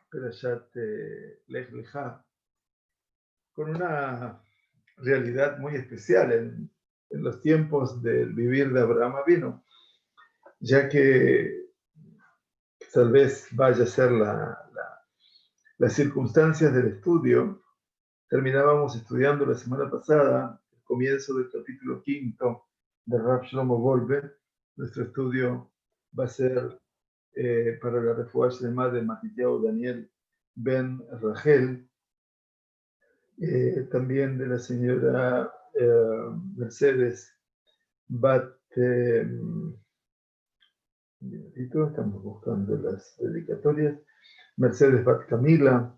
Perashat Lech Lecha, con una realidad muy especial en los tiempos del vivir de Abraham Avinu, ya que tal vez vaya a ser las circunstancias del estudio. Terminábamos estudiando la semana pasada el comienzo del capítulo 5 de Rav Shlomo Wolbe. Nuestro estudio va a ser para la refugia Shlema de Matityahu Daniel Ben Rachel, también de la señora Mercedes Bat, y todos estamos buscando las dedicatorias, Mercedes Bat Camila,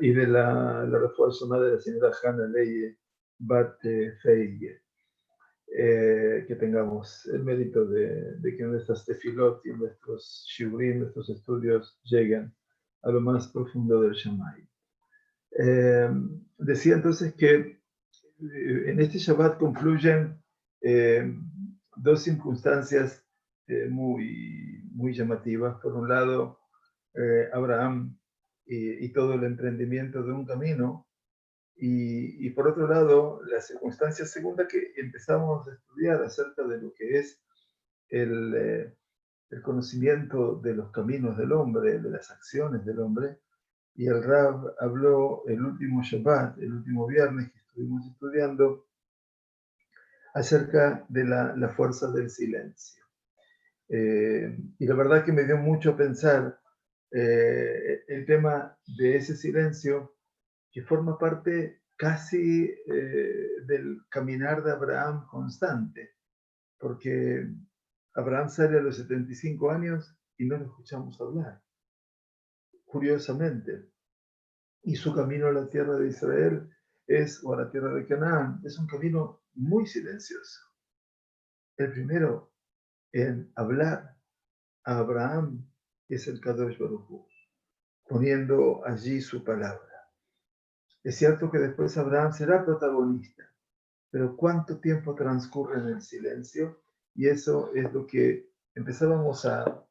y de la refugia de la señora Hannah Leye Bat Feige. Que tengamos el mérito de que nuestras tefilot y nuestros shiurim, nuestros estudios lleguen a lo más profundo del Shammai. Decía entonces que en este Shabbat confluyen dos circunstancias muy llamativas. Por un lado, Abraham y todo el emprendimiento de un camino, y por otro lado, la circunstancia segunda que empezamos a estudiar acerca de lo que es el conocimiento de los caminos del hombre, de las acciones del hombre. Y el Rab habló el último Shabbat, el último viernes que estuvimos estudiando, acerca de la fuerza del silencio. Y la verdad que me dio mucho a pensar el tema de ese silencio que forma parte casi del caminar de Abraham constante, porque Abraham sale a los 75 años y no lo escuchamos hablar, curiosamente. Y su camino a la tierra de Israel o a la tierra de Canaán, es un camino muy silencioso. El primero en hablar a Abraham es el Kadosh Baruj Hu, poniendo allí su palabra. Es cierto que después Abraham será protagonista, pero ¿cuánto tiempo transcurre en el silencio? Y eso es lo que empezábamos a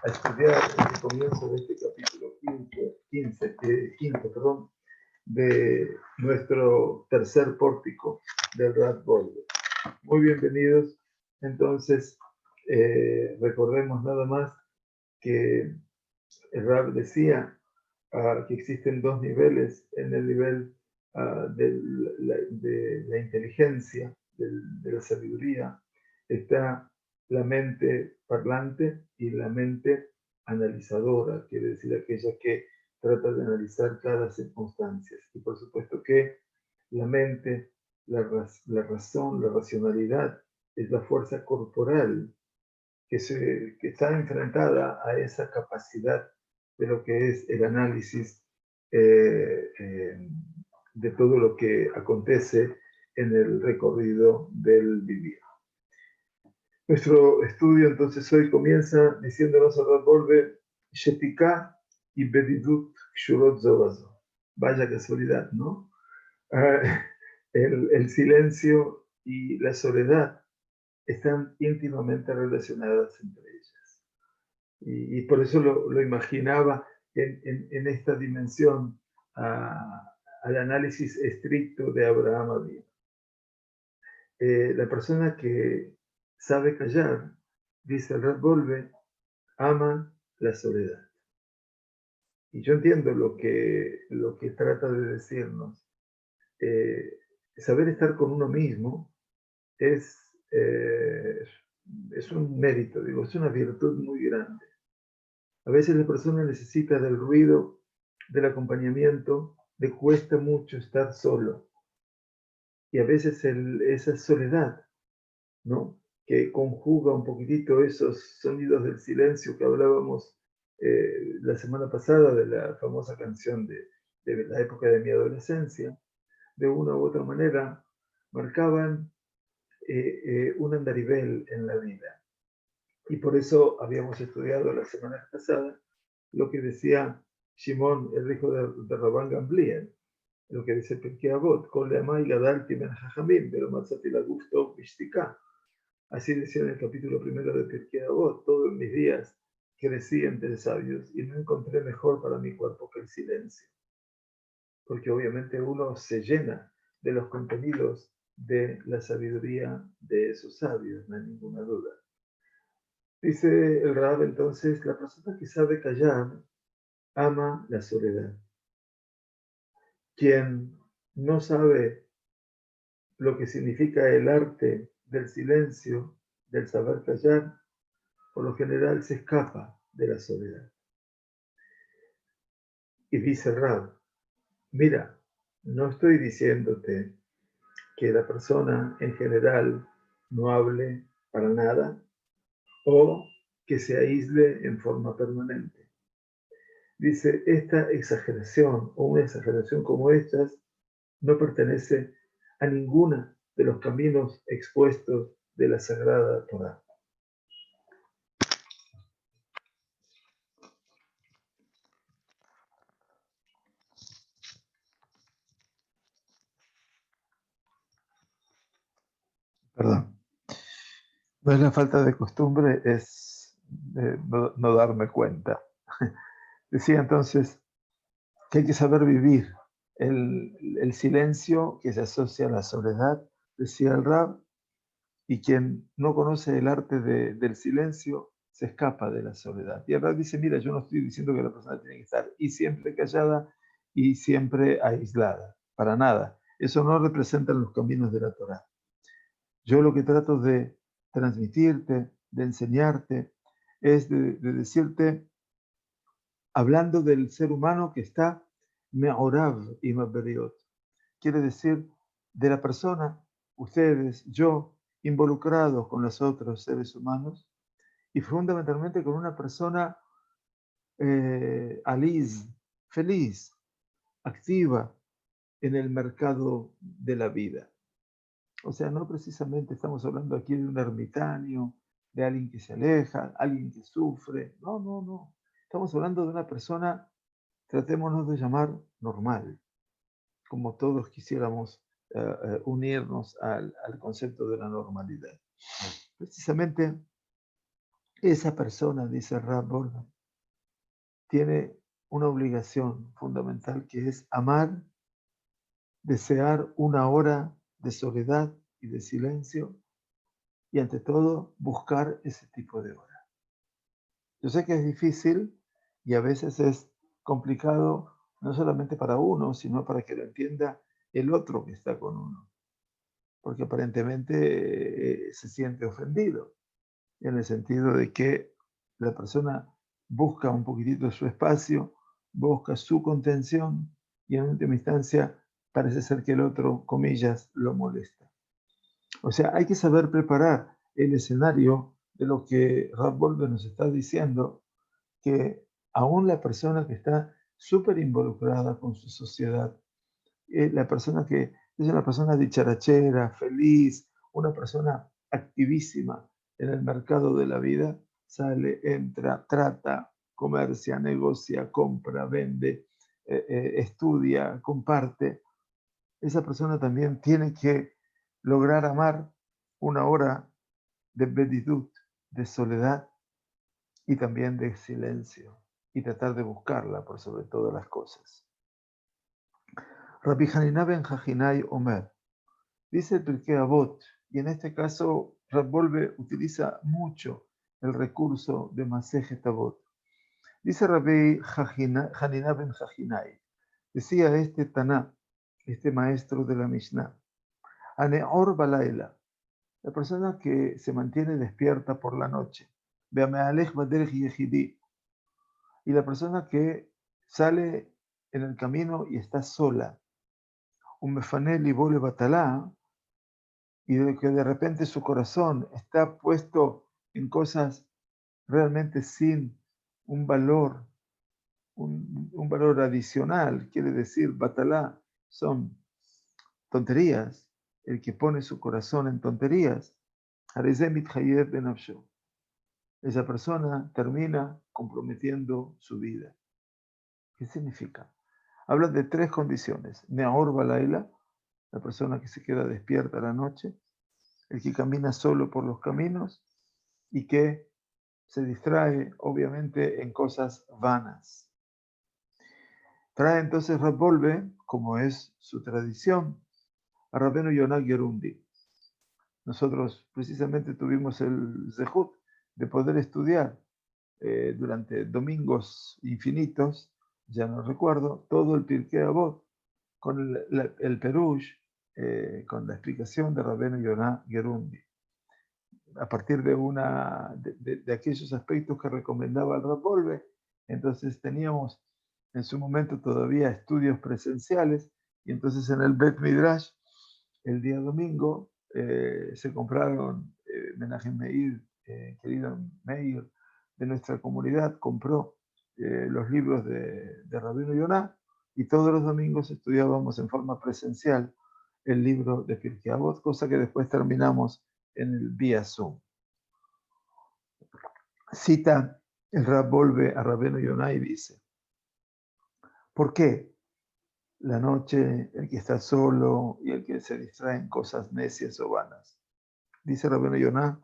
estudiar en el comienzo de este capítulo 15, de nuestro tercer pórtico del Rav Wolbe. Muy bienvenidos. Entonces, recordemos nada más que el Rav decía que existen dos niveles en el nivel de la inteligencia, de la sabiduría. Está la mente parlante y la mente analizadora, quiere decir aquella que trata de analizar cada circunstancia. Y por supuesto que la mente, la razón, la racionalidad, es la fuerza corporal que está enfrentada a esa capacidad de lo que es el análisis de todo lo que acontece en el recorrido del vivir. Nuestro estudio entonces hoy comienza diciéndonos a Rav Wolbe, Shetika y Bedidut Kshurot Zobazo. Vaya casualidad, ¿no? El silencio y la soledad están íntimamente relacionadas entre ellas. Y por eso lo imaginaba en esta dimensión al análisis estricto de Abraham Avinu. La persona que sabe callar, dice el Rav Wolbe, ama la soledad. Y yo entiendo lo que trata de decirnos. Saber estar con uno mismo es un mérito, digo, es una virtud muy grande. A veces la persona necesita del ruido, del acompañamiento, le cuesta mucho estar solo. Y a veces esa soledad, ¿no?, que conjuga un poquitito esos sonidos del silencio que hablábamos la semana pasada de la famosa canción de la época de mi adolescencia, de una u otra manera marcaban un andarivel en la vida. Y por eso habíamos estudiado la semana pasada lo que decía Shimon, el hijo de Rabban Gamliel, lo que dice Pirkei Avot, Kol le'amai gadalti ben hajamim, pero matzati laguf tov bishtika. Así decía en el capítulo primero de Pirkei Avot, todos mis días crecí entre sabios y no encontré mejor para mi cuerpo que el silencio. Porque obviamente uno se llena de los contenidos de la sabiduría de esos sabios, no hay ninguna duda. Dice el Rab, entonces, la persona que sabe callar ama la soledad. Quien no sabe lo que significa el arte del silencio, del saber callar, por lo general se escapa de la soledad. Y dice Rab, mira, no estoy diciéndote que la persona en general no hable para nada o que se aísle en forma permanente. Dice, esta exageración o una exageración como estas no pertenece a ninguno de los caminos expuestos de la Sagrada Torá. Perdón. No es la falta de costumbre, es no darme cuenta. Decía entonces que hay que saber vivir el silencio que se asocia a la soledad, decía el Rab, y quien no conoce el arte del silencio se escapa de la soledad. Y el Rab dice, mira, yo no estoy diciendo que la persona tiene que estar y siempre callada y siempre aislada, para nada. Eso no representa los caminos de la Torá. Yo lo que trato de transmitirte, de enseñarte, es de decirte, hablando del ser humano que está me'orav y ma'beriot. Quiere decir, de la persona, ustedes, yo, involucrados con los otros seres humanos y fundamentalmente con una persona aliz, feliz, activa en el mercado de la vida. O sea, no precisamente estamos hablando aquí de un ermitaño, de alguien que se aleja, alguien que sufre. No, no, no. Estamos hablando de una persona, tratémonos de llamar normal, como todos quisiéramos unirnos al concepto de la normalidad. Precisamente esa persona, dice Rab Bordon, tiene una obligación fundamental que es amar, desear una hora de soledad y de silencio y ante todo buscar ese tipo de hora. Yo sé que es difícil y a veces es complicado no solamente para uno, sino para que lo entienda el otro que está con uno, porque aparentemente se siente ofendido, en el sentido de que la persona busca un poquitito su espacio, busca su contención y en última instancia parece ser que el otro, comillas, lo molesta. O sea, hay que saber preparar el escenario de lo que Rab Wolbe nos está diciendo, que aún la persona que está súper involucrada con su sociedad, la persona que es una persona dicharachera, feliz, una persona activísima en el mercado de la vida, sale, entra, trata, comercia, negocia, compra, vende, estudia, comparte. Esa persona también tiene que lograr amar una hora de bedidut, de soledad y también de silencio, y tratar de buscarla por sobre todas las cosas. Rabbi Hanina ben Jajinai Omer, dice el Pirkei Avot, y en este caso Rab Wolbe utiliza mucho el recurso de Masejet Avot. Dice Rabbi Hanina ben Jajinai, decía este Taná, este maestro de la Mishnah, Aneor Balaila, la persona que se mantiene despierta por la noche, Beamealech Baderech Yehidi, y la persona que sale en el camino y está sola, un mefanel y vole batalá, y de que de repente su corazón está puesto en cosas realmente sin un valor, un valor adicional, quiere decir, batalá, son tonterías, el que pone su corazón en tonterías, esa persona termina comprometiendo su vida. ¿Qué significa? Habla de tres condiciones. Neaor Balaila, la persona que se queda despierta a la noche, el que camina solo por los caminos y que se distrae obviamente en cosas vanas. Trae entonces Rav Wolbe, como es su tradición, a Rabbeinu Yonah Gerundi. Nosotros precisamente tuvimos el zehut de poder estudiar durante domingos infinitos, ya no recuerdo, todo el Pirkei Avot, con el Perush, con la explicación de Rabbeinu Yonah Gerundi. A partir de aquellos aspectos que recomendaba el Rav Wolbe, entonces teníamos en su momento todavía estudios presenciales, y entonces en el Bet Midrash, el día domingo, se compraron, Menachem Meir, querido Meir, de nuestra comunidad, compró los libros de Rabbeinu Yonah, y todos los domingos estudiábamos en forma presencial el libro de Pirkei Avot, cosa que después terminamos en el vía Zoom. Cita el Rav Wolbe a Rabbeinu Yonah y dice: ¿por qué la noche el que está solo y el que se distrae en cosas necias o vanas? Dice Rabbeinu Yonah: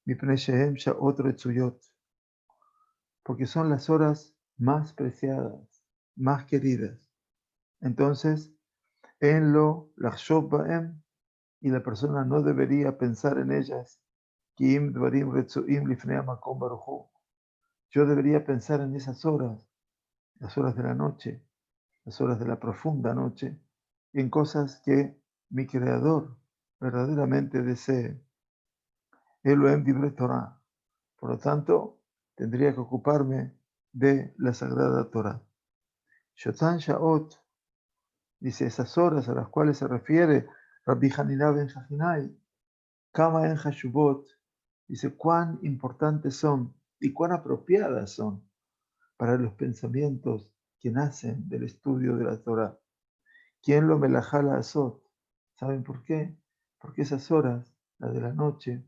Mipnei shehem sha'ot retzuyot, porque son las horas más preciadas, más queridas. Entonces, en lo lachshov ba'em, y la persona no debería pensar en ellas, ki im dvarim retzuim lifnei hamakom baruch hu. Yo debería pensar en esas horas, las horas de la noche, las horas de la profunda noche, en cosas que mi Creador verdaderamente desee. Elohim divrei Torah. Por lo tanto, tendría que ocuparme de la Sagrada Torah. Shotan Sha'ot, dice, esas horas a las cuales se refiere Rabbi Hanina ben Jajinai, Kama en Hashubot, dice, cuán importantes son y cuán apropiadas son para los pensamientos que nacen del estudio de la Torah. ¿Quién lo melajala azot? ¿Saben por qué? Porque esas horas, las de la noche,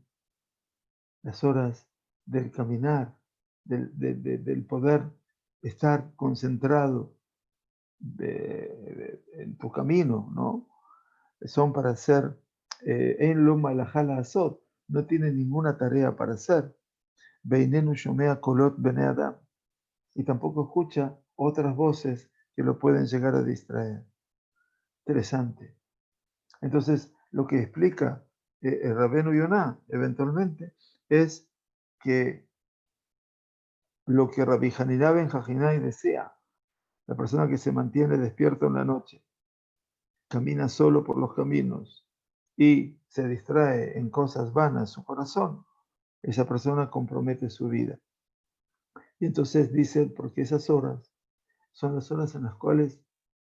las horas del caminar, del poder estar concentrado en tu camino, ¿no? Son para hacer en lo malajala azot, no tiene ninguna tarea para hacer. Beinenu shomea kolot bnei adam, y tampoco escucha otras voces que lo pueden llegar a distraer. Interesante. Entonces, lo que explica el Rabbeinu Yonah eventualmente es que lo que Rabbi Hanina ben Jajinai desea, la persona que se mantiene despierta en la noche, camina solo por los caminos y se distrae en cosas vanas su corazón, esa persona compromete su vida. Y entonces dice, porque esas horas son las horas en las cuales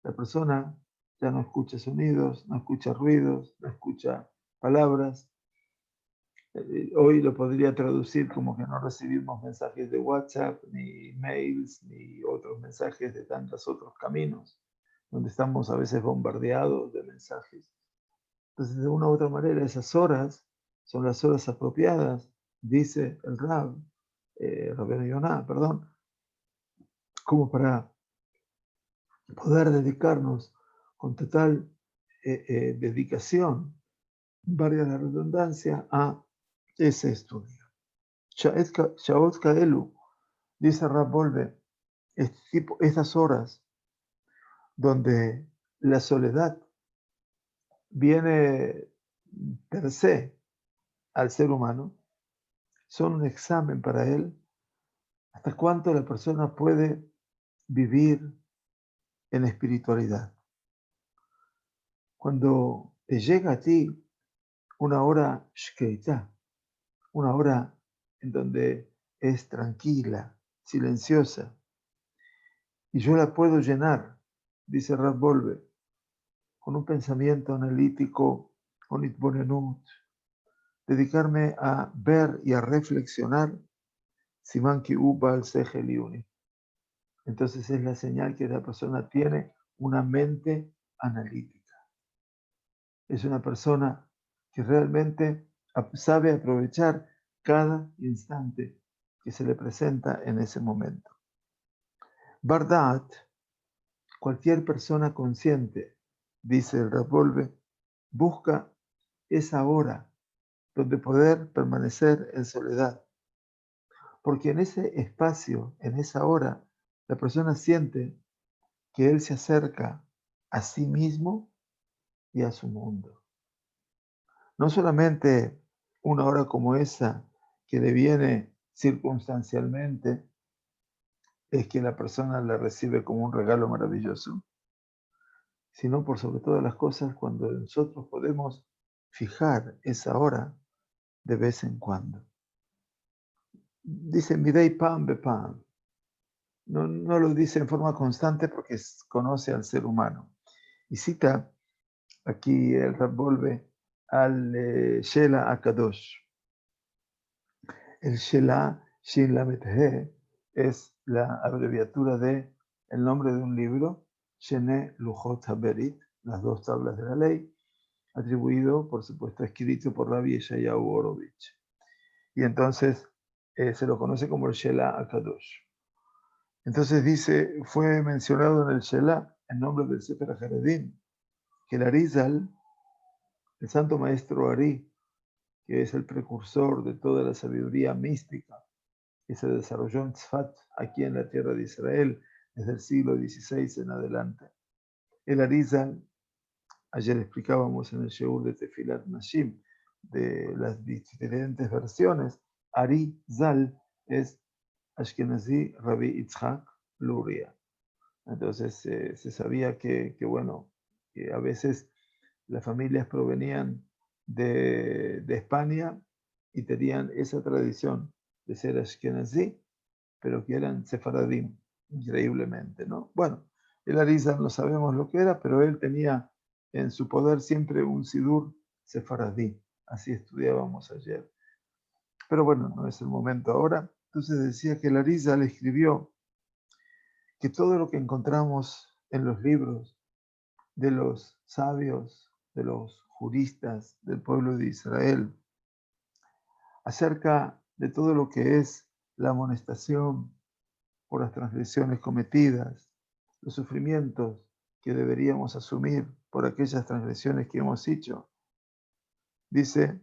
la persona ya no escucha sonidos, no escucha ruidos, no escucha palabras. Hoy lo podría traducir como que no recibimos mensajes de WhatsApp, ni mails, ni otros mensajes de tantos otros caminos, donde estamos a veces bombardeados de mensajes. Entonces, de una u otra manera, esas horas son las horas apropiadas, dice el Rabbeinu Yonah, perdón, como para poder dedicarnos con total dedicación, valga la redundancia, a ese estudio. Shaot Kaelu, dice Rav Wolbe, estas horas donde la soledad viene per se al ser humano, son un examen para él hasta cuánto la persona puede vivir en espiritualidad. Cuando te llega a ti una hora shkeita, una hora en donde es tranquila, silenciosa, y yo la puedo llenar, dice Rav Wolbe, con un pensamiento analítico, con itbonenut, dedicarme a ver y a reflexionar, siman ki hu ba'al sechel yuni. Entonces es la señal que la persona tiene una mente analítica. Es una persona que realmente sabe aprovechar cada instante que se le presenta en ese momento. Bardat, cualquier persona consciente, dice el Rav Wolbe, busca esa hora donde poder permanecer en soledad, porque en ese espacio, en esa hora, la persona siente que él se acerca a sí mismo y a su mundo. No solamente una hora como esa, que le viene circunstancialmente, es que la persona la recibe como un regalo maravilloso, sino por sobre todas las cosas cuando nosotros podemos fijar esa hora de vez en cuando. Dice Midei Pam Bepam. No lo dice en forma constante porque conoce al ser humano. Y cita aquí el Rab vuelve al Shela Akadosh. El Shela Shin Lamet He es la abreviatura de el nombre de un libro, Shene Luchot Haberit, las dos tablas de la ley, atribuido, por supuesto, escrito por Rabbi Yeshayahu Horovitch. Y entonces se lo conoce como el Shela Akadosh. Entonces dice, fue mencionado en el Shela, en nombre del Sefer HaJaredim, que el Arizal, el santo maestro Ari, que es el precursor de toda la sabiduría mística que se desarrolló en Tzfat, aquí en la tierra de Israel, desde el siglo XVI en adelante. El Arizal, ayer explicábamos en el Sheur de Tefilat Nashim, de las diferentes versiones, Arizal es Ashkenazi Rabbi Yitzhak Luria. Entonces se sabía bueno, que a veces las familias provenían de España y tenían esa tradición de ser ashkenazí, pero que eran sefaradim, increíblemente, ¿no? Bueno, el Arizal no sabemos lo que era, pero él tenía en su poder siempre un sidur sefaradí, así estudiábamos ayer. Pero bueno, no es el momento ahora. Entonces decía que el Arizal escribió que todo lo que encontramos en los libros de los sabios, de los juristas del pueblo de Israel, acerca de todo lo que es la amonestación por las transgresiones cometidas, los sufrimientos que deberíamos asumir por aquellas transgresiones que hemos hecho. Dice,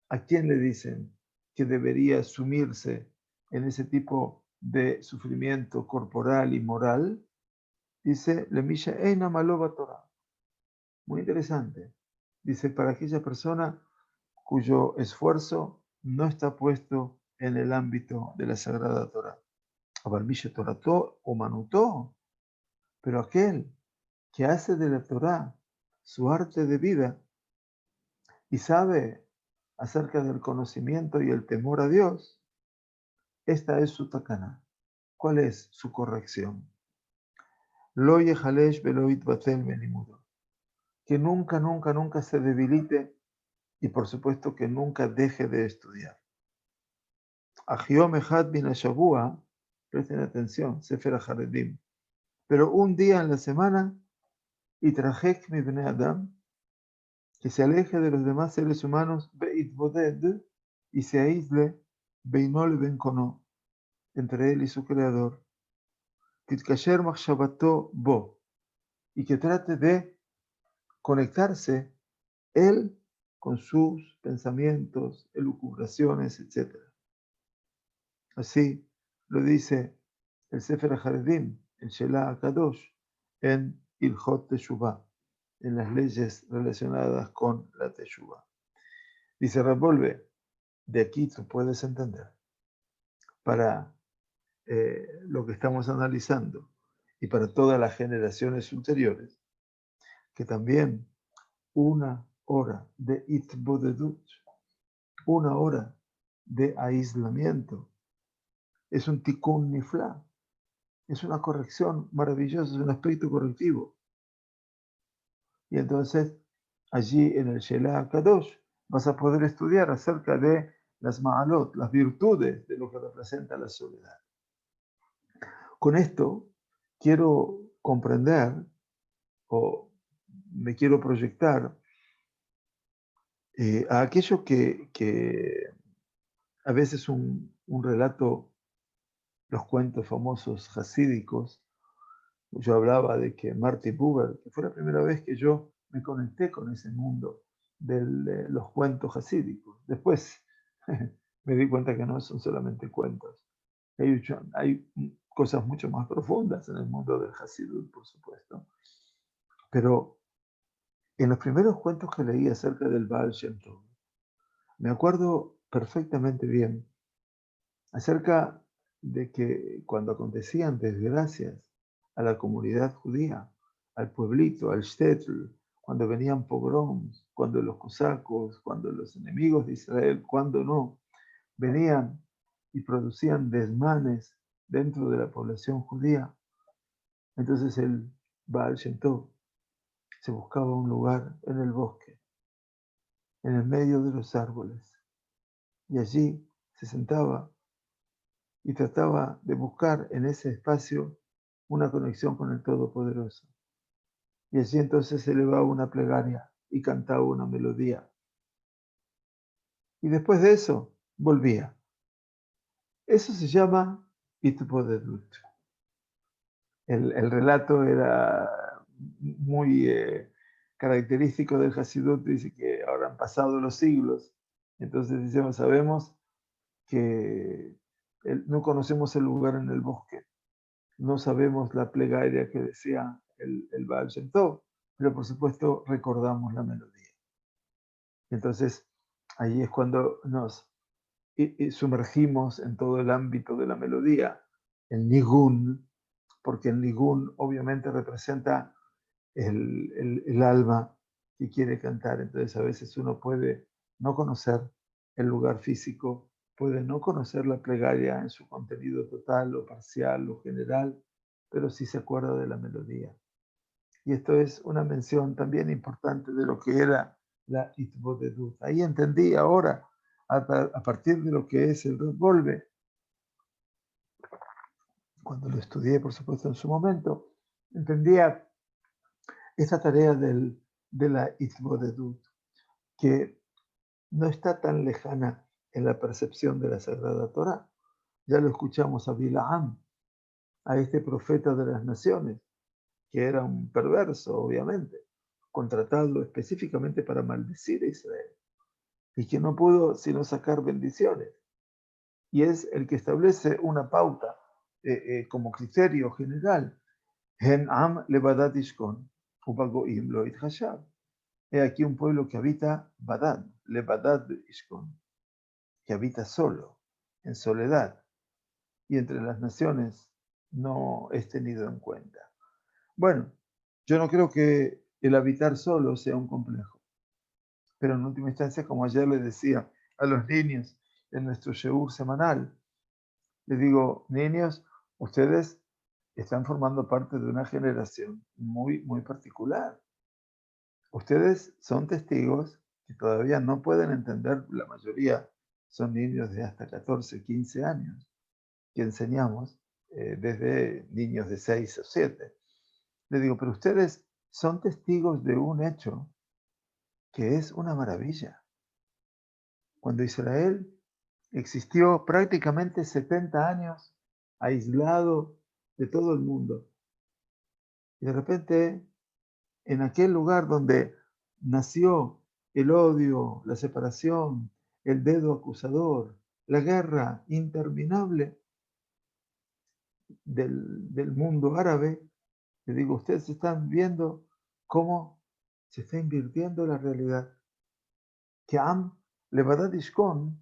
¿a quién le dicen que debería asumirse en ese tipo de sufrimiento corporal y moral? Dice, Lemisha Eina Malova Torah. Muy interesante. Dice, para aquella persona cuyo esfuerzo no está puesto en el ámbito de la Sagrada Torah. Abalmisha Torató o Manutó, pero aquel que hace de la Torah su arte de vida y sabe acerca del conocimiento y el temor a Dios, esta es su takana. ¿Cuál es su corrección? Lo yehalesh velo yitbatel melimudo. Que nunca, nunca, nunca se debilite y por supuesto que nunca deje de estudiar. Ahiom echad bin hashavua, presten atención, Sefer HaJaredim, pero un día en la semana, itrajek mi bnei Adam, que se aleje de los demás seres humanos, beitboded, y se aísle, beinol ben kono, entre él y su creador, titkasher machshavato bo, y que trate de conectarse él con sus pensamientos, elucubraciones, etc. Así lo dice el Sefer HaJaredim, el Shela HaKadosh, en Ilhot Teshuvah, en las leyes relacionadas con la Teshuvah. Dice Rabolve, de aquí tú puedes entender, para lo que estamos analizando y para todas las generaciones ulteriores, que también una hora de itbodedut, una hora de aislamiento, es un tikkun nifla, es una corrección maravillosa, es un aspecto correctivo. Y entonces, allí en el Shela Kadosh, vas a poder estudiar acerca de las ma'alot, las virtudes de lo que representa la soledad. Con esto, quiero comprender o me quiero proyectar a aquello que a veces un relato, los cuentos famosos hasídicos. Yo hablaba de que Marty Buber, que fue la primera vez que yo me conecté con ese mundo de los cuentos hasídicos. Después me di cuenta que no son solamente cuentos, Hay cosas mucho más profundas en el mundo del Hasidut, por supuesto. Pero en los primeros cuentos que leí acerca del Baal Shem Tov, me acuerdo perfectamente bien acerca de que cuando acontecían desgracias a la comunidad judía, al pueblito, al shtetl, cuando venían pogroms, cuando los cosacos, cuando los enemigos de Israel, cuando no, venían y producían desmanes dentro de la población judía, entonces el Baal Shem Tov se buscaba un lugar en el bosque, en el medio de los árboles, y allí se sentaba y trataba de buscar en ese espacio una conexión con el Todopoderoso. Y allí entonces se elevaba una plegaria y cantaba una melodía. Y después de eso, volvía. Eso se llama Itbodedut. El relato era muy característico del Hasidut, dice que ahora han pasado los siglos. Entonces decimos, sabemos que no conocemos el lugar en el bosque, no sabemos la plegaria que decía el Baal Shem Tov, pero por supuesto recordamos la melodía. Entonces, ahí es cuando nos sumergimos en todo el ámbito de la melodía, el nigun, porque el nigun obviamente representa el alma que quiere cantar. Entonces, a veces uno puede no conocer el lugar físico, puede no conocer la plegaria en su contenido total o parcial o general, pero sí se acuerda de la melodía. Y esto es una mención también importante de lo que era la Itbodedut. Ahí entendí ahora, a partir de lo que es el Volve, cuando lo estudié, por supuesto, en su momento, entendía esa tarea de la Itbodedut, que no está tan lejana en la percepción de la Sagrada Torá. Ya lo escuchamos a Bilaam, a este profeta de las naciones, que era un perverso, obviamente, contratado específicamente para maldecir a Israel, y que no pudo sino sacar bendiciones. Y es el que establece una pauta como criterio general. Hen am levadat ishkon, ubagoim lo itchashav. He aquí un pueblo que habita Badad, levadat ishkon, que habita solo, en soledad, y entre las naciones no es tenido en cuenta. Bueno, yo no creo que el habitar solo sea un complejo, pero en última instancia, como ayer les decía a los niños en nuestro sheur semanal, les digo, niños, ustedes están formando parte de una generación muy, muy particular. Ustedes son testigos que todavía no pueden entender, la mayoría son niños de hasta 14, 15 años, que enseñamos desde niños de 6 o 7. Les digo, pero ustedes son testigos de un hecho que es una maravilla. Cuando Israel existió prácticamente 70 años aislado de todo el mundo, y de repente en aquel lugar donde nació el odio, la separación, el dedo acusador, la guerra interminable del mundo árabe, le digo, ustedes están viendo cómo se está invirtiendo la realidad. Que Am Levadat Ishkon,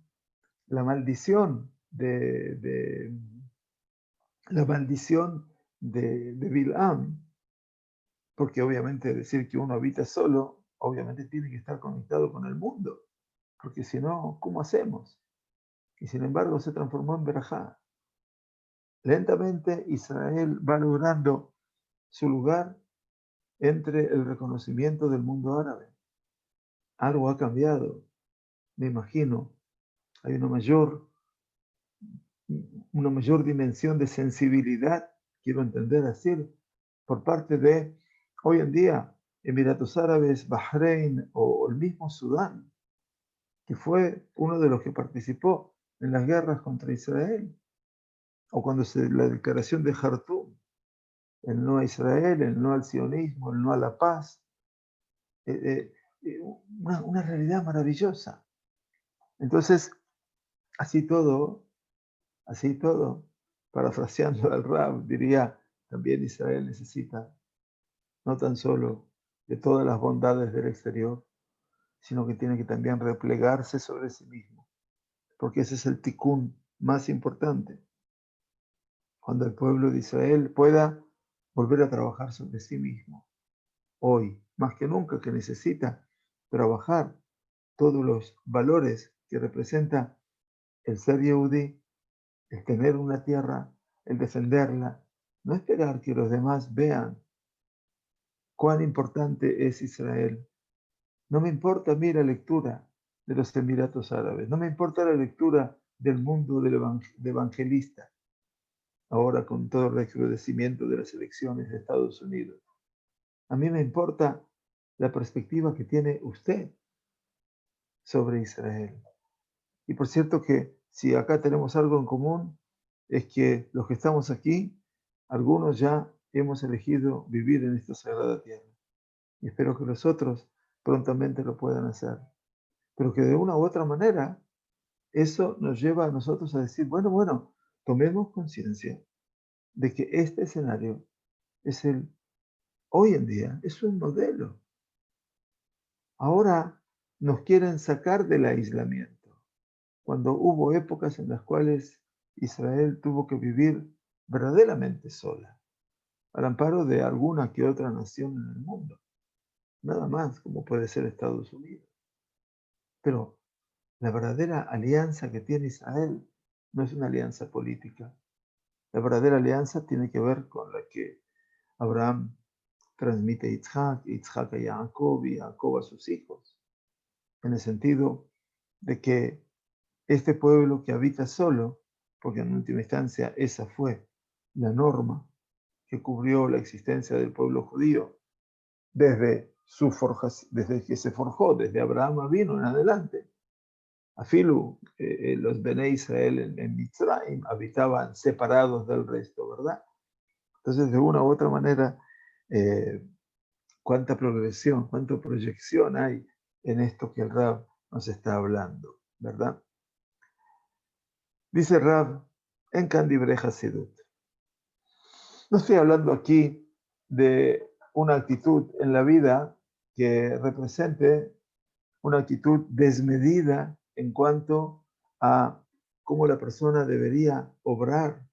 la maldición la maldición de Bilam, porque obviamente decir que uno habita solo, obviamente tiene que estar conectado con el mundo, porque si no, ¿cómo hacemos? Y sin embargo se transformó en Berajá. Lentamente Israel va logrando su lugar entre el reconocimiento del mundo árabe. Algo ha cambiado, me imagino. Hay una mayor dimensión de sensibilidad, quiero entender así, por parte de, hoy en día, Emiratos Árabes, Bahrein o el mismo Sudán, que fue uno de los que participó en las guerras contra Israel, o cuando la declaración de Jartum, el no a Israel, el no al sionismo, el no a la paz, una realidad maravillosa. Entonces, así todo, parafraseando al Rab, diría, también Israel necesita no tan solo de todas las bondades del exterior, sino que tiene que también replegarse sobre sí mismo, porque ese es el tikkun más importante. Cuando el pueblo de Israel pueda volver a trabajar sobre sí mismo, hoy, más que nunca, que necesita trabajar todos los valores que representa el ser Yehudí, el tener una tierra, el defenderla, no esperar que los demás vean cuán importante es Israel. No me importa a mí la lectura de los Emiratos Árabes, no me importa la lectura del mundo de evangelista, ahora con todo el recrudecimiento de las elecciones de Estados Unidos. A mí me importa la perspectiva que tiene usted sobre Israel. Y por cierto que si acá tenemos algo en común, es que los que estamos aquí, algunos ya hemos elegido vivir en esta sagrada tierra. Y espero que los otros prontamente lo puedan hacer. Pero que de una u otra manera, eso nos lleva a nosotros a decir, bueno, tomemos conciencia de que este escenario es hoy en día, es un modelo. Ahora nos quieren sacar del aislamiento, cuando hubo épocas en las cuales Israel tuvo que vivir verdaderamente sola, al amparo de alguna que otra nación en el mundo, nada más como puede ser Estados Unidos. Pero la verdadera alianza que tiene Israel no es una alianza política. La verdadera alianza tiene que ver con la que Abraham transmite a Yitzhak, Yitzhak a Jacob y Jacob a sus hijos, en el sentido de que este pueblo que habita solo, porque en última instancia esa fue la norma que cubrió la existencia del pueblo judío desde que se forjó, desde Abraham vino en adelante. Afilu, los Bene Israel en Mitzrayim habitaban separados del resto, ¿verdad? Entonces, de una u otra manera, cuánta progresión, cuánta proyección hay en esto que el Rab nos está hablando, ¿verdad? Dice Rab en Candibre Hasidut. No estoy hablando aquí de una actitud en la vida que represente una actitud desmedida en cuanto a cómo la persona debería obrar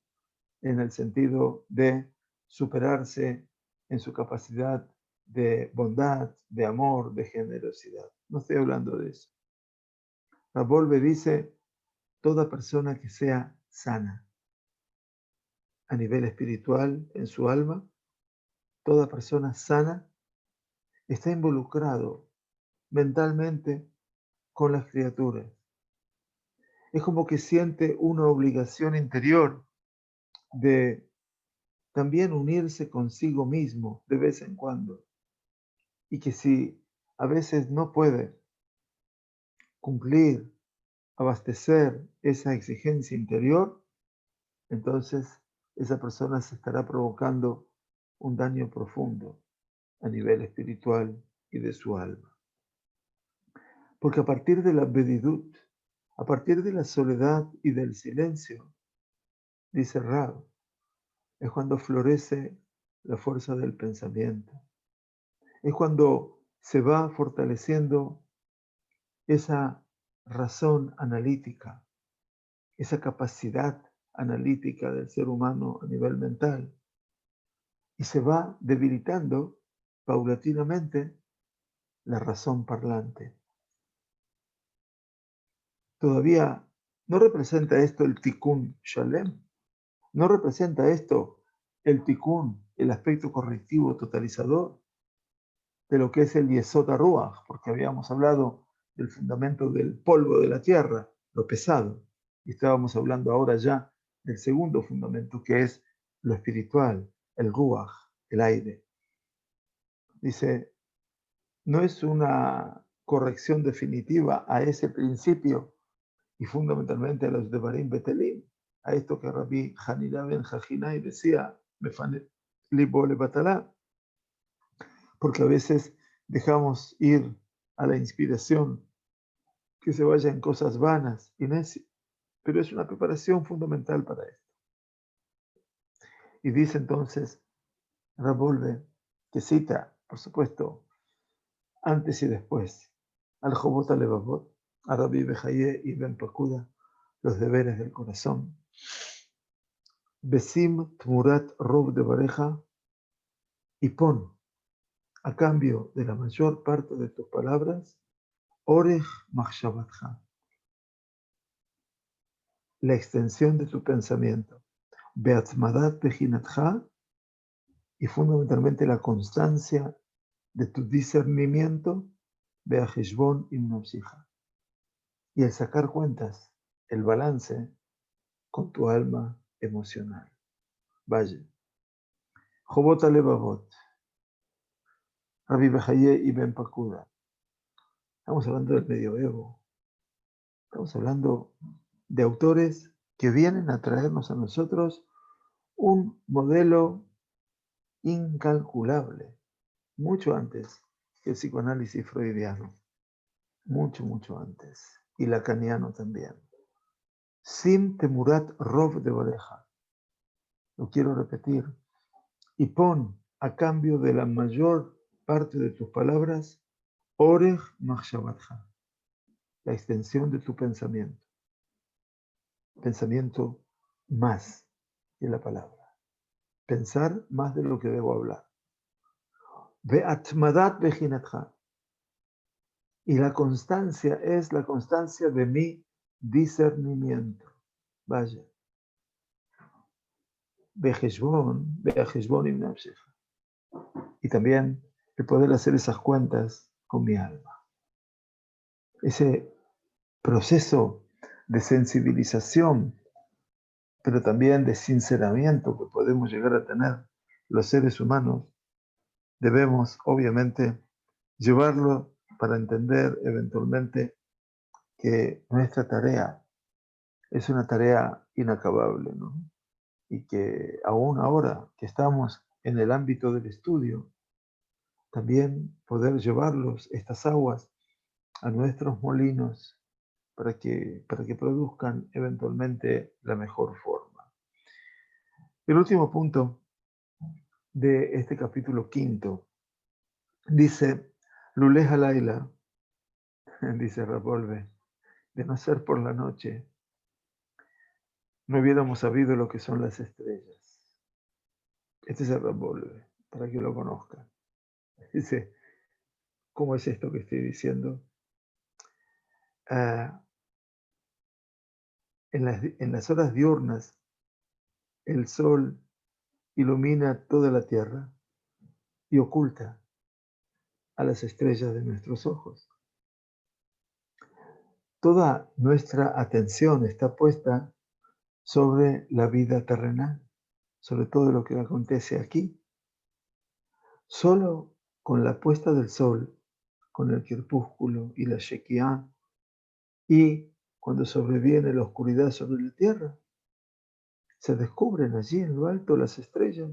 en el sentido de superarse en su capacidad de bondad, de amor, de generosidad. No estoy hablando de eso. Rabolve dice, toda persona que sea sana a nivel espiritual, en su alma, toda persona sana está involucrado mentalmente con las criaturas. Es como que siente una obligación interior de también unirse consigo mismo de vez en cuando. Y que si a veces no puede cumplir, abastecer esa exigencia interior, entonces esa persona se estará provocando un daño profundo a nivel espiritual y de su alma. Porque a partir de la bedidut, a partir de la soledad y del silencio, dice Rab, es cuando florece la fuerza del pensamiento. Es cuando se va fortaleciendo esa razón analítica, esa capacidad analítica del ser humano a nivel mental, y se va debilitando paulatinamente la razón parlante. Todavía no representa esto el tikkun shalem, no representa esto el tikkun, el aspecto correctivo totalizador de lo que es el yesod ruach, porque habíamos hablado del fundamento del polvo de la tierra, lo pesado, y estábamos hablando ahora ya del segundo fundamento, que es lo espiritual, el ruach, el aire. Dice, no es una corrección definitiva a ese principio y fundamentalmente a los de Barim Betelim, a esto que Rabbi Hanina ben Jajinai decía, Mefane libo le batalá, porque a veces dejamos ir a la inspiración que se vaya en cosas vanas y necias, pero es una preparación fundamental para esto. Y dice entonces, Rabolve, que cita, por supuesto, antes y después, al Jobot Alevavot, a Rabbi Bejaye y Ben Pakuda, los deberes del corazón. Besim Tmurat Rob de Bareja, y pon, a cambio de la mayor parte de tus palabras, Orej Machshavatcha, la extensión de tu pensamiento. Beatzmadat Bejinatcha, y fundamentalmente la constancia de tu discernimiento, Beaheshbon Imnopsija, y el sacar cuentas, el balance con tu alma emocional. Vaya. Jobot Alevavot, Rabbi Bejaye y Ben Pakuda. Estamos hablando del medioevo. Estamos hablando de autores que vienen a traernos a nosotros un modelo incalculable, mucho antes que el psicoanálisis freudiano, mucho antes, y lacaniano también. Sim temurat rov de oreja, lo quiero repetir, y pon a cambio de la mayor parte de tus palabras, orej machshavatcha, la extensión de tu pensamiento. Pensamiento más que la palabra. Pensar más de lo que debo hablar. Ve'atmadat bejinatcha. Y la constancia es la constancia de mi discernimiento. Vaya. Be'acheshbon imnafshecha. Y también el poder hacer esas cuentas con mi alma. Ese proceso de sensibilización, pero también de sinceramiento que podemos llegar a tener los seres humanos, debemos obviamente llevarlo para entender eventualmente que nuestra tarea es una tarea inacabable, ¿no? Y que aún ahora que estamos en el ámbito del estudio, también poder llevarlos, estas aguas, a nuestros molinos para que produzcan eventualmente la mejor forma. El último punto de este capítulo 5 dice, Luleja Laila, dice Rapolve, de no ser por la noche, no hubiéramos sabido lo que son las estrellas. Este es el Rapolve, para que lo conozcan. Dice, ¿cómo es esto que estoy diciendo? En las horas diurnas, el sol ilumina toda la tierra y oculta a las estrellas de nuestros ojos. Toda nuestra atención está puesta sobre la vida terrenal, sobre todo lo que acontece aquí. Solo con la puesta del sol, con el crepúsculo y la shekiah, y cuando sobreviene la oscuridad sobre la tierra, se descubren allí en lo alto las estrellas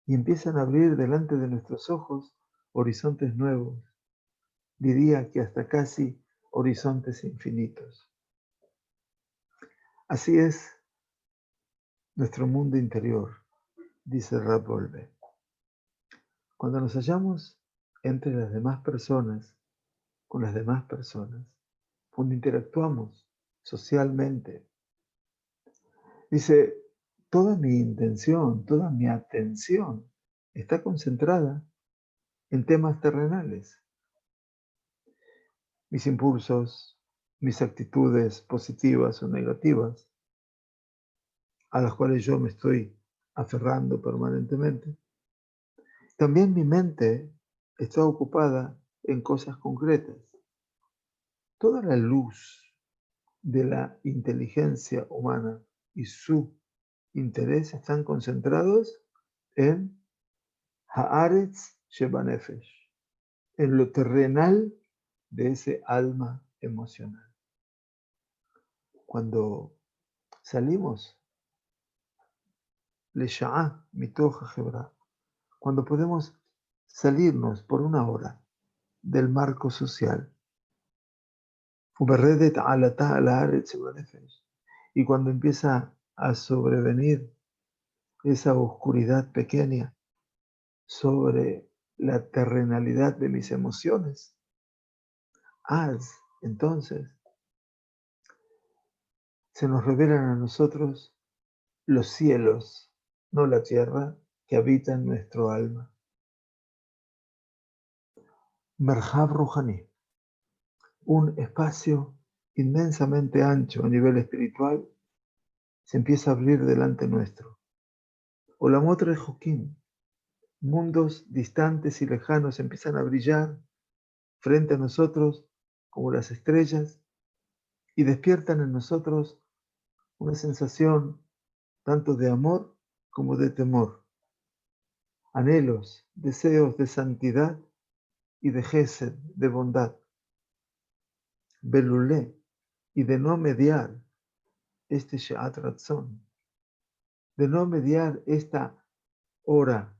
y empiezan a abrir delante de nuestros ojos horizontes nuevos, diría que hasta casi horizontes infinitos. Así es nuestro mundo interior, dice Rapolve. Cuando nos hallamos entre las demás personas, con las demás personas, cuando interactuamos socialmente, dice, toda mi intención, toda mi atención está concentrada en temas terrenales. Mis impulsos, mis actitudes positivas o negativas, a las cuales yo me estoy aferrando permanentemente. También mi mente está ocupada en cosas concretas. Toda la luz de la inteligencia humana y su interés están concentrados en Haaretz Shebanefesh, en lo terrenal de ese alma emocional. Cuando salimos, Lesha'ah mitoch ha'chevra, cuando podemos salirnos por una hora del marco social, y cuando empieza a sobrevenir esa oscuridad pequeña sobre la terrenalidad de mis emociones, haz entonces se nos revelan a nosotros los cielos, no la tierra, que habita en nuestro alma. Merhav Ruhani, un espacio inmensamente ancho a nivel espiritual, se empieza a abrir delante nuestro. Olamot Rehokim, mundos distantes y lejanos empiezan a brillar frente a nosotros como las estrellas y despiertan en nosotros una sensación tanto de amor como de temor, anhelos, deseos de santidad y de gesed, de bondad, belulé, y de no mediar este She'at Ratzon, de no mediar esta hora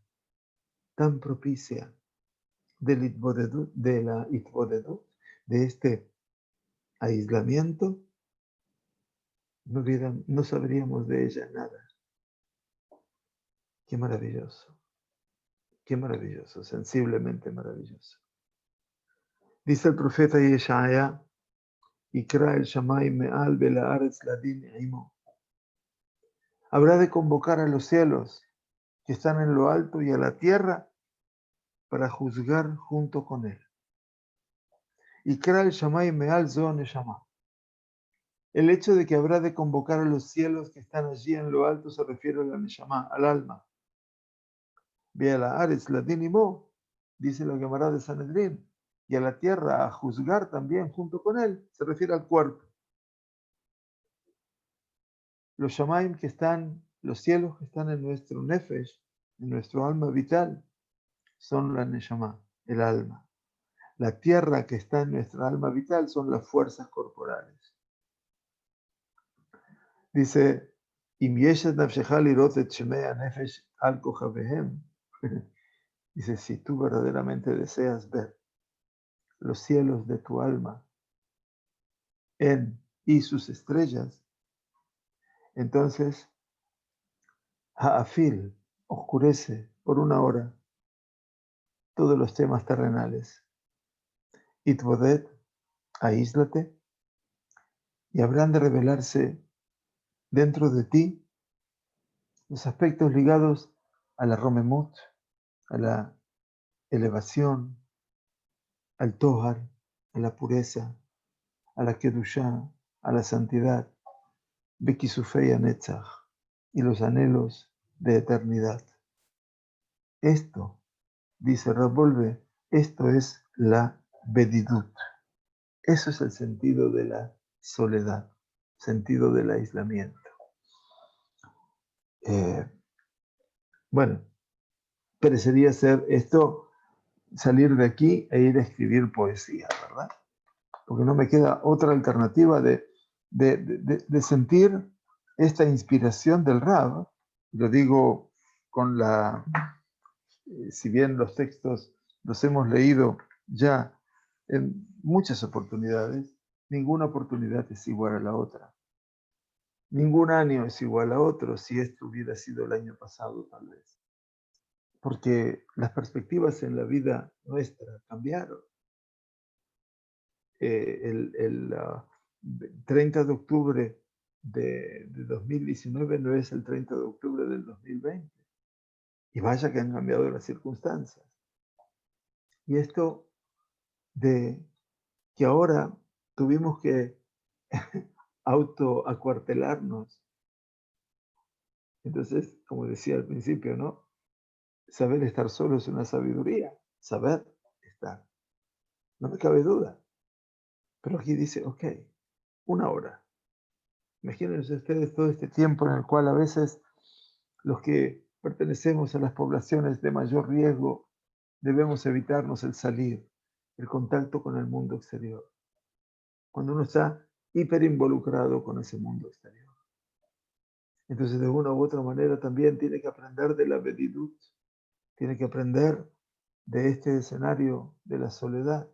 tan propicia de la itbodedut, de este aislamiento, no sabríamos de ella nada. Qué maravilloso, sensiblemente maravilloso. Dice el profeta Yeshaya, Ikra el Shamay me'al bela'aretz ladin imo. Habrá de convocar a los cielos que están en lo alto y a la tierra para juzgar junto con él. Ikra el Shamay me'al zo neshama. El hecho de que habrá de convocar a los cielos que están allí en lo alto se refiere a la neshama, al alma. Bela'aretz ladin imo, dice la Gemara de Sanedrín, y a la tierra a juzgar también junto con él, se refiere al cuerpo. Los shamaim que están, los cielos que están en nuestro nefesh, en nuestro alma vital, son la neshama, el alma. La tierra que está en nuestra alma vital son las fuerzas corporales. Dice, Im yeshet nafshecha lirot et shemei hanefesh al kochavehem. Dice, si tú verdaderamente deseas ver los cielos de tu alma y sus estrellas, entonces ha'afil, oscurece por una hora todos los temas terrenales. Itbodet, aíslate, y habrán de revelarse dentro de ti los aspectos ligados a la romemut, a la elevación, al tohar, a la pureza, a la kedushá, a la santidad, bekisufei anetzach, y los anhelos de eternidad. Esto, dice Rabolve, esto es la bedidut. Eso es el sentido de la soledad, sentido del aislamiento. Bueno, parecería ser esto, salir de aquí e ir a escribir poesía, ¿verdad? Porque no me queda otra alternativa de sentir esta inspiración del Rab. Lo digo con si bien los textos los hemos leído ya en muchas oportunidades, ninguna oportunidad es igual a la otra. Ningún año es igual a otro, si esto hubiera sido el año pasado, tal vez. Porque las perspectivas en la vida nuestra cambiaron. El 30 de octubre de 2019 no es el 30 de octubre del 2020. Y vaya que han cambiado las circunstancias. Y esto de que ahora tuvimos que autoacuartelarnos. Entonces, como decía al principio, ¿no? Saber estar solo es una sabiduría. Saber estar. No me cabe duda. Pero aquí dice, ok, una hora. Imagínense ustedes todo este tiempo en el cual a veces los que pertenecemos a las poblaciones de mayor riesgo debemos evitarnos el salir, el contacto con el mundo exterior. Cuando uno está hiper involucrado con ese mundo exterior. Entonces, de una u otra manera, también tiene que aprender de la bedidut, tiene que aprender de este escenario de la soledad,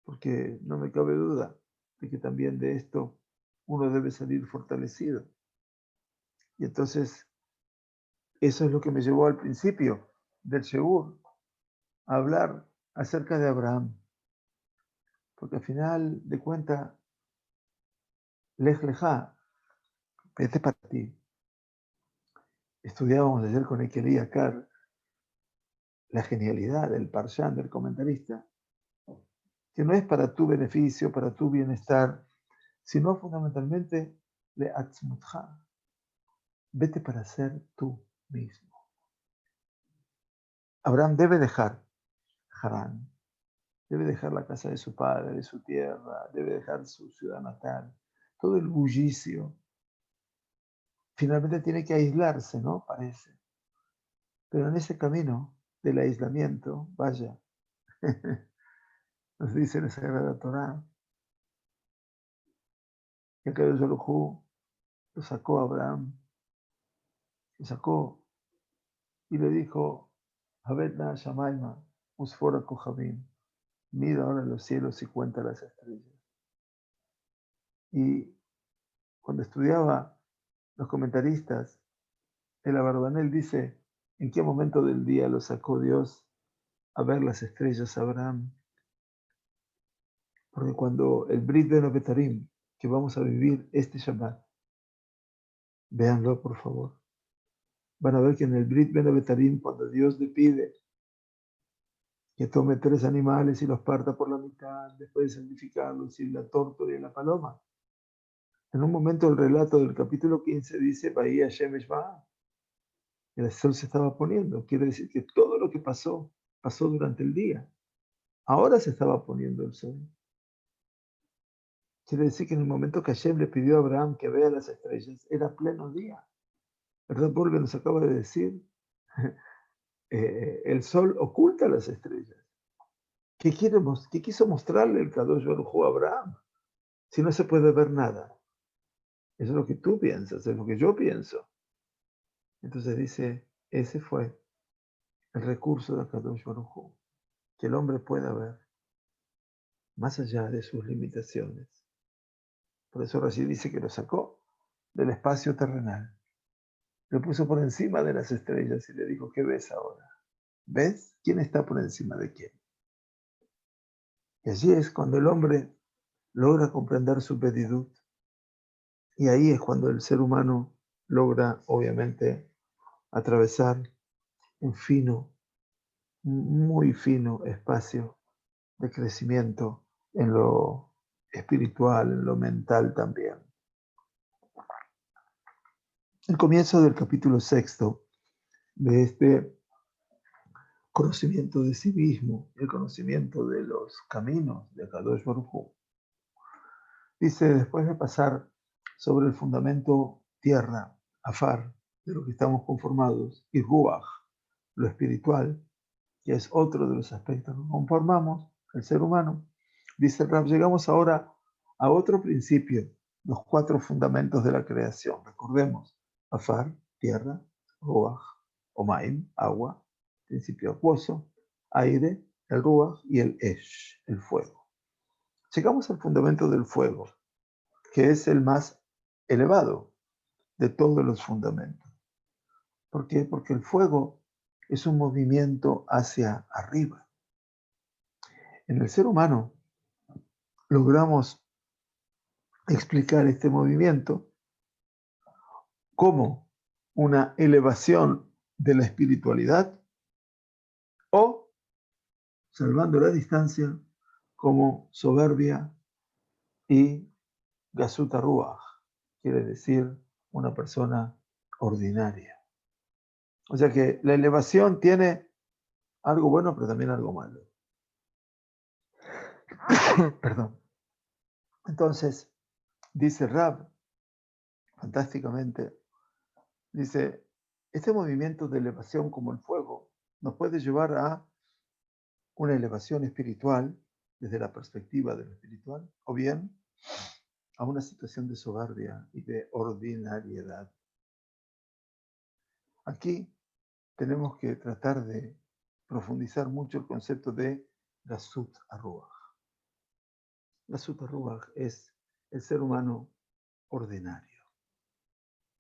porque no me cabe duda de que también de esto uno debe salir fortalecido. Y entonces, Eso es lo que me llevó al principio del Sheur a hablar acerca de Abraham. Porque al final de cuentas, Lej Lejá, este es para ti. Estudiábamos ayer con Ekeli Akar la genialidad del Parshan, del comentarista, que no es para tu beneficio, para tu bienestar, sino fundamentalmente le atzmutja. Vete para ser tú mismo. Abraham debe dejar Harán, debe dejar la casa de su padre, de su tierra, debe dejar su ciudad natal, todo el bullicio. Finalmente tiene que aislarse, ¿no? Parece. Pero en ese camino del aislamiento, vaya, nos dice la Sagrada Torá, que Akadosh Baruj Hu lo sacó a Abraham, lo sacó y le dijo, Habetna Shamaima, Usfora Kohabim, mira ahora los cielos y cuenta las estrellas. Y cuando estudiaba los comentaristas, el Abarbanel dice, ¿en qué momento del día lo sacó Dios a ver las estrellas a Abraham? Porque cuando el Brit Ben Abetarim, que vamos a vivir este Shabbat, véanlo por favor, van a ver que en el Brit Ben Abetarim, cuando Dios le pide que tome 3 animales y los parta por la mitad, después de santificarlos, y la tórtola y la paloma, en un momento el relato del capítulo 15 dice, Bahía Shemesh Ba'a, el sol se estaba poniendo, quiere decir que todo lo que pasó, pasó durante el día. Ahora se estaba poniendo el sol. Quiere decir que en el momento que Hashem le pidió a Abraham que vea las estrellas, era pleno día. ¿Verdad? Porque nos acaba de decir, el sol oculta las estrellas. ¿Qué quiso mostrarle el Kadosh Baruj Hu a Abraham? Si no se puede ver nada. Eso es lo que tú piensas, es lo que yo pienso. Entonces dice, ese fue el recurso de Kadosh Baruj Hu, que el hombre pueda ver más allá de sus limitaciones. Por eso Rashi dice que lo sacó del espacio terrenal, lo puso por encima de las estrellas y le dijo, ¿qué ves ahora? ¿Ves? ¿Quién está por encima de quién? Y allí es cuando el hombre logra comprender su pedidut, y ahí es cuando el ser humano logra, obviamente, atravesar un fino, muy fino espacio de crecimiento en lo espiritual, en lo mental también. El comienzo del capítulo 6 de este conocimiento de sí mismo, el conocimiento de los caminos de Kadosh Baruj Hu. Dice, después de pasar sobre el fundamento tierra, afar, de lo que estamos conformados, y ruach, lo espiritual, que es otro de los aspectos que conformamos, el ser humano, dice Rab, llegamos ahora a otro principio, los 4 fundamentos de la creación. Recordemos, afar, tierra, ruach, omaim, agua, principio acuoso, aire, el ruach y el esh, el fuego. Llegamos al fundamento del fuego, que es el más elevado de todos los fundamentos. ¿Por qué? Porque el fuego es un movimiento hacia arriba. En el ser humano logramos explicar este movimiento como una elevación de la espiritualidad o, salvando la distancia, como soberbia y gasuta ruach, quiere decir una persona ordinaria. O sea que la elevación tiene algo bueno, pero también algo malo. Perdón. Entonces, dice Rab, fantásticamente, dice, este movimiento de elevación como el fuego nos puede llevar a una elevación espiritual desde la perspectiva de lo espiritual, o bien a una situación de soberbia y de ordinariedad. Aquí tenemos que tratar de profundizar mucho el concepto de Gasut Arruach. Gasut Arruach es el ser humano ordinario.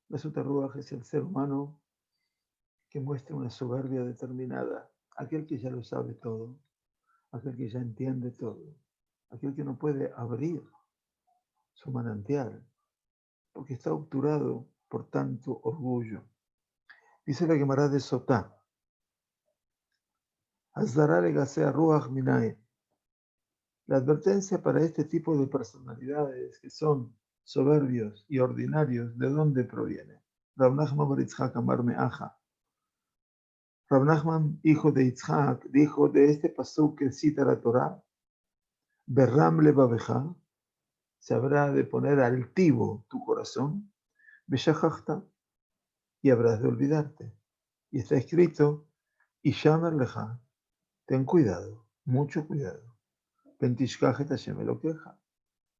Gasut Arruach es el ser humano que muestra una soberbia determinada, aquel que ya lo sabe todo, aquel que ya entiende todo, aquel que no puede abrir su manantial, porque está obturado por tanto orgullo. Dice la Gemara de Sotá, la advertencia para este tipo de personalidades que son soberbios y ordinarios, ¿de dónde proviene? Rav Nachman bar Yitzhak amar me'aja. Rav Nachman, hijo de Yitzhak, dijo de este pasuk que cita la Torá, Berram levaveja, se habrá de poner altivo tu corazón, Beshachachta, y habrás de olvidarte. Y está escrito, Ishamer leja, ten cuidado, mucho cuidado. Pentishkachet Hashem elokeja,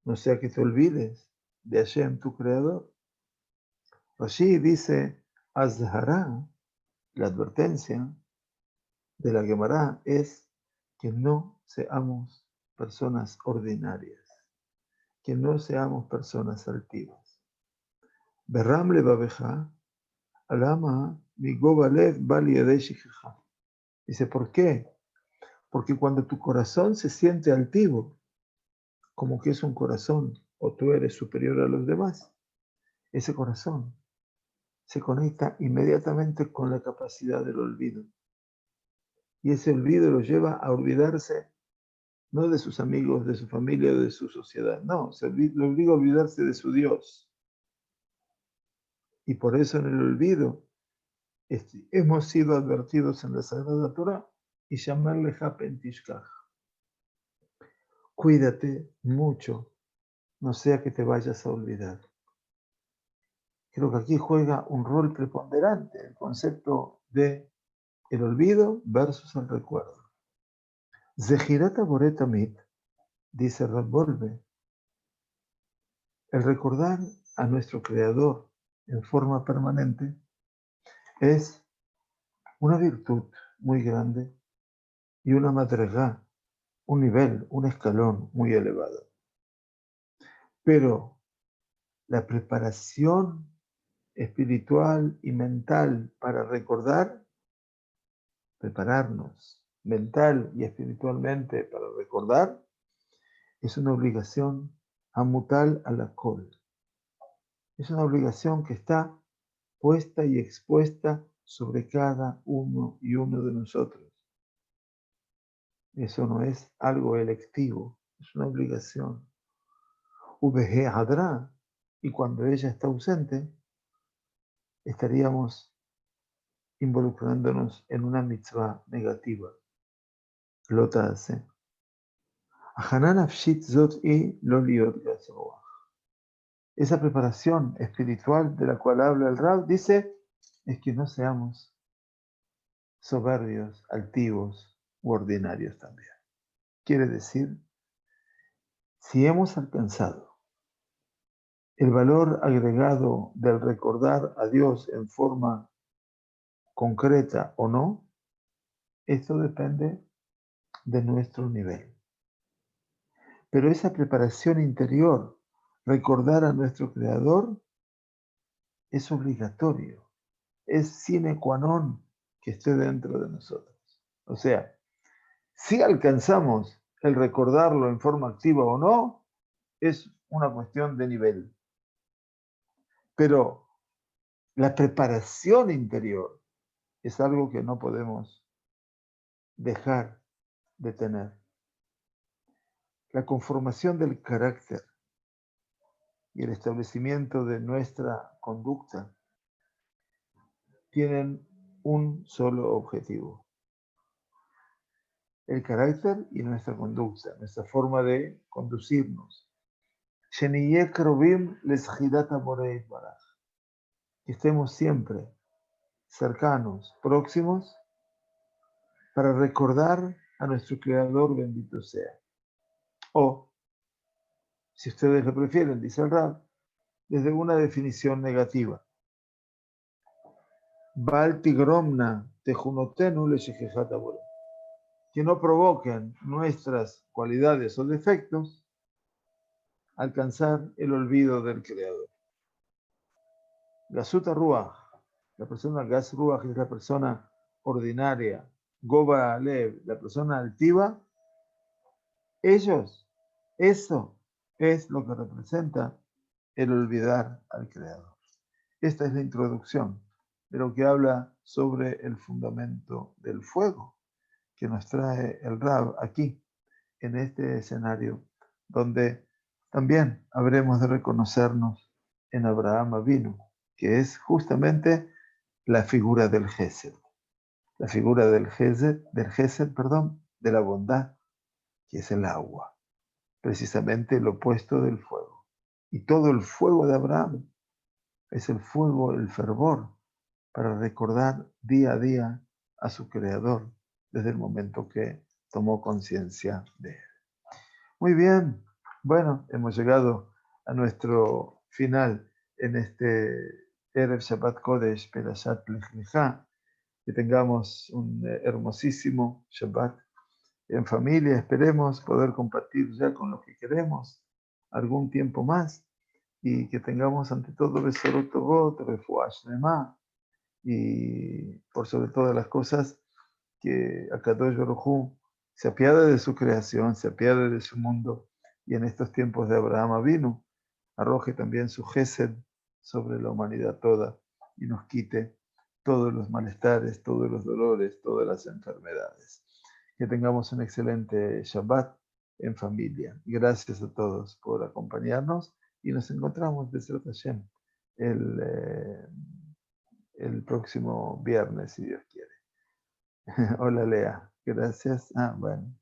no sea que te olvides de Hashem, tu creador. Rashi dice, Azhará, la advertencia de la Gemara es que no seamos personas ordinarias, que no seamos personas altivas. Berram levaveja, alama migobalev bali yadei. Dice, ¿por qué? Porque cuando tu corazón se siente altivo, como que es un corazón, o tú eres superior a los demás, ese corazón se conecta inmediatamente con la capacidad del olvido. Y ese olvido lo lleva a olvidarse no de sus amigos, de su familia o de su sociedad, no, lo obliga a olvidarse de su Dios. Y por eso en el olvido hemos sido advertidos en la Sagrada Torá y llamarle Pentishkach. Cuídate mucho, no sea que te vayas a olvidar. Creo que aquí juega un rol preponderante el concepto de el olvido versus el recuerdo. Zehirata Boretamit, dice Rav Wolbe, el recordar a nuestro Creador en forma permanente es una virtud muy grande y una madregá, un nivel, un escalón muy elevado. Pero la preparación espiritual y mental para recordar, prepararnos mental y espiritualmente para recordar, es una obligación amutal a la col. Es una obligación que está puesta y expuesta sobre cada uno y uno de nosotros. Eso no es algo electivo, es una obligación. Ubeje hadra, y cuando ella está ausente, estaríamos involucrándonos en una mitzvah negativa. Lota hace. Esa preparación espiritual de la cual habla el Rab dice es que no seamos soberbios, altivos u ordinarios también. Quiere decir, si hemos alcanzado el valor agregado del recordar a Dios en forma concreta o no, esto depende de nuestro nivel. Pero esa preparación interior, recordar a nuestro Creador, es obligatorio, es sine qua non que esté dentro de nosotros. O sea, si alcanzamos el recordarlo en forma activa o no, es una cuestión de nivel. Pero la preparación interior es algo que no podemos dejar de tener. La conformación del carácter y el establecimiento de nuestra conducta tienen un solo objetivo. El carácter y nuestra conducta, nuestra forma de conducirnos. Que estemos siempre cercanos, próximos, para recordar a nuestro Creador, bendito sea. O, si ustedes lo prefieren, dice el Rab, desde una definición negativa. Que no provoquen nuestras cualidades o defectos alcanzar el olvido del Creador. La Suta Ruach, la persona Gas Ruach es la persona ordinaria, Goba Alev, la persona altiva, eso es lo que representa el olvidar al Creador. Esta es la introducción de lo que habla sobre el fundamento del fuego que nos trae el Rab aquí, en este escenario, donde también habremos de reconocernos en Abraham Avinu, que es justamente la figura del Gesed, la figura del Gesed, de la bondad, que es el agua, precisamente el opuesto del fuego. Y todo el fuego de Abraham es el fuego, el fervor, para recordar día a día a su Creador desde el momento que tomó conciencia de él. Muy bien, bueno, hemos llegado a nuestro final en este Erev Shabbat Kodesh Perashat Lech Lecha. Que tengamos un hermosísimo Shabbat en familia. Esperemos poder compartir ya con los que queremos algún tiempo más y que tengamos ante todo Besorot Tovot, Refuah Shlema y por sobre todas las cosas que Akadosh Baruj Hu se apiade de su creación, se apiade de su mundo y en estos tiempos de Abraham Avinu arroje también su Gesed sobre la humanidad toda y nos quite todos los malestares, todos los dolores, todas las enfermedades. Que tengamos un excelente Shabbat en familia. Gracias a todos por acompañarnos y nos encontramos B'ezrat Hashem el próximo viernes, si Dios quiere. Hola Lea, gracias. Bueno.